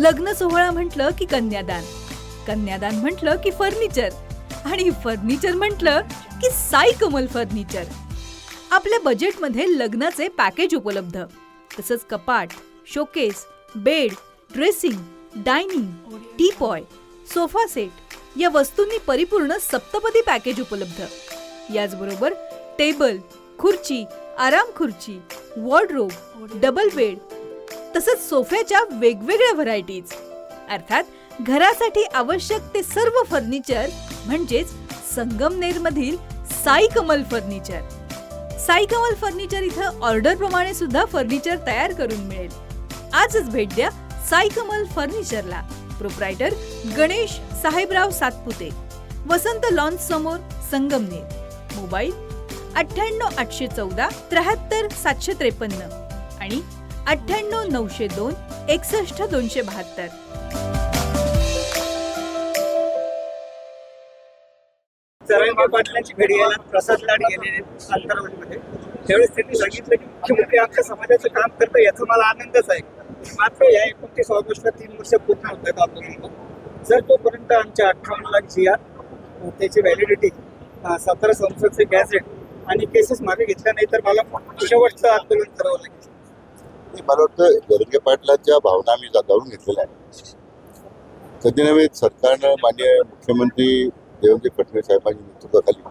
लग्न सोहळा म्हटलं की कन्यादान, कन्यादान म्हटलं की फर्निचर आणि फर्निचर म्हटलं की साई कमल फर्निचर. आपल्या बजेटमध्ये लग्नाचे पॅकेज उपलब्ध. तसंच कपाट, showcase, bed, dressing, dining, teapoy, sofa set या वस्तूंनी परिपूर्ण सप्तपदी पॅकेज उपलब्ध. याचबरोबर टेबल, खुर्ची, आराम खुर्ची, वॉर्डरोब, डबल बेड तसंच सोफ्याच्या वेगवेगळ्या व्हरायटीज. अर्थात घरासाठी आवश्यक ते सर्व फर्निचर म्हणजेच संगमनेरमधील साई कमल फर्निचर. साई कमल फर्निचर इथं ऑर्डर प्रमाणे सुद्धा फर्निचर तयार करून मिळेल. आजच भेट द्या साई कमल फर्निचरला. प्रोप्रायटर गणेश साहेबराव सातपुते, वसंत लॉन्स समोर, संगमनेर. मोबाईल 98 814 73 753 आणि 98 902 61 272. जरांगे पाटलांची भेट घ्यायला प्रसाद लाड गेलेले अंतरावलीमध्ये. त्यावेळेस त्यांनी सांगितलं की मुख्यमंत्री आमच्या समाजाचं काम करतं, याचा मला आनंदच आहे. मात्र या 29 ऑगस्टला 3 वर्ष पूर्ण होत आहेत आपल्याला. जर तोपर्यंत आमच्या 58 लाख GR त्याची व्हॅलिडिटी, 17 संसदचे गॅझेट आणि केसेस मागे घेतल्या नाही तर मला शेवटचं आंदोलन करावं लागेल. मला वाटतं जरांगे पाटलांच्या भावना आम्ही जाणून घेतलेल्या आहेत. कधी नव्हे सरकारनं माननीय मुख्यमंत्री देवेंद्र फडणवीस साहेबांच्या नेतृत्वाखाली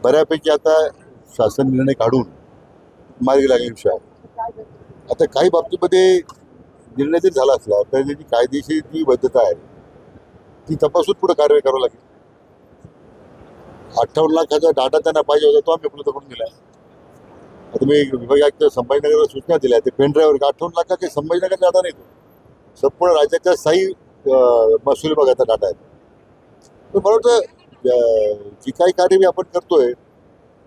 बऱ्यापैकी आता शासन निर्णय काढून मार्गी लागले विषय आहे. आता काही बाबतीमध्ये निर्णय जरी झाला असला तर त्याची कायदेशीर जी वैधता आहे ती तपासून पुढे कारवाई करावी लागेल. 58 लाखाचा डाटा त्यांना पाहिजे होता तो आम्ही उपलब्ध करून दिला. आता मी विभागीय आयुक्त संभाजीनगरला सूचना दिल्या ते पेन ड्रायव्हर 58 लाखाचे संभाजीनगर डाटा नाही, तो संपूर्ण राज्याच्या स्थायी महसूल विभागाचा डाटा आहे. तर मला वाटतं जी काही कार्य मी आपण करतोय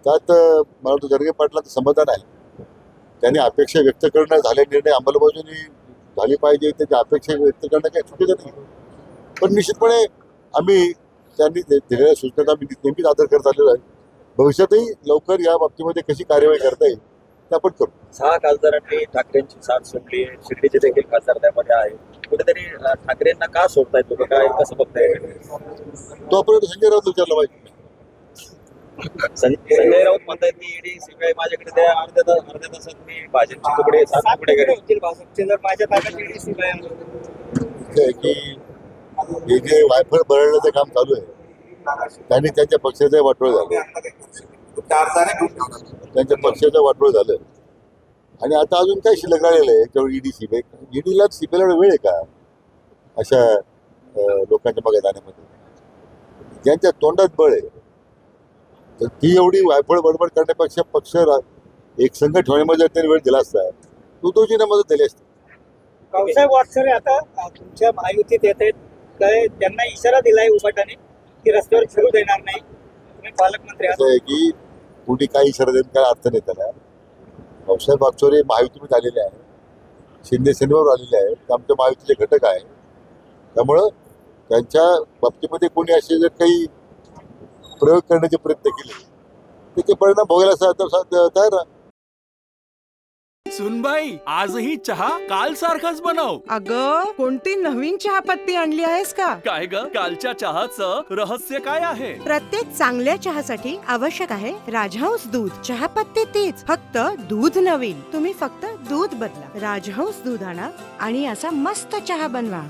त्यात मला वाटतं जरांगे पाटलांचं समाधान आहे. त्यांनी अपेक्षा व्यक्त करणं, झाले निर्णय अंमलबजावणी झाली पाहिजे त्याची अपेक्षा व्यक्त करणं काही चुकीचं नाही. पण निश्चितपणे आम्ही त्यांनी दिलेल्या सूचनेचा आम्ही नेहमीच आदर करत आलेलो आहे. भविष्यातही लवकर या बाबतीमध्ये कशी कार्यवाही करता येईल ते आपण करू. 6 खासदारांनी ठाकरेंची साथ सोडली, शिर्डीचे देखील खासदार त्यामध्ये आहे. कुठेतरी ठाकरेंना का सोडताय तुम्ही, काय कसं बघताय? तो आपण संजय राऊत विचारला पाहिजे. संजय राऊत म्हणतायत की ईडी सीबीआय माझ्याकडे द्या, अर्ध्या तासात मी भाजपचे तुकडे 7 तुकडे करेल. भाजपचे जर माझ्या ताब्यात ईडी सीबीआय की हे जे वायफळ बरळण्याचं काम चालू आहे त्यांनी त्यांच्या पक्षाचं वाटोळ झालं, त्यांच्या पक्षाचं वाटोळ झालं आणि आता अजून काय शिल्लक राहिलेलं आहे त्यावर ईडी सीबीआय. ईडीला सीबीआयला वेळ आहे का अशा लोकांच्या मागे जाण्यामध्ये? ज्यांच्या तोंडात बळ आहे तर ती एवढी वायफळ बडबड करण्यापेक्षा पक्ष एक संघ ठेवण्यामध्ये जर त्यांनी वेळ दिला असता उद्धवजींना मदत दिली असती. भाऊसाहेब वाटसरे आता तुमच्या महायुतीत येत आहेत, काय त्यांना इशारा दिलाय उभाटाने की रस्त्यावर फिरू देणार नाही, तुम्ही पालकमंत्री आहात. असं आहे की कुठे काही इशारा देऊन काय अर्थ नाही त्याला. भाऊसाहेब वागचोरे महायुतीमध्ये आलेले आहे, शिंदे सेनेवर आलेले आहे, ते आमच्या महायुतीचे घटक आहे. त्यामुळं त्यांच्या बाबतीमध्ये कोणी असे जर काही प्रयोग करण्याचे प्रयत्न केले त्याचे परिणाम भोगायला तयार आहे. सुनबाई आजही चहा काल सारखाच बनव. अगं कोणती नवीन चहापत्ती आणली आहेस का? काय ग, कालच्या चहाचं रहस्य काय आहे? प्रत्येक चांगल्या चहासाठी आवश्यक आहे राजहंस दूध. चहापत्ती तीच, फक्त दूध नवीन. तुम्ही फक्त दूध बदला. राजहंस दूध आणा आणि असा मस्त चहा बनवा.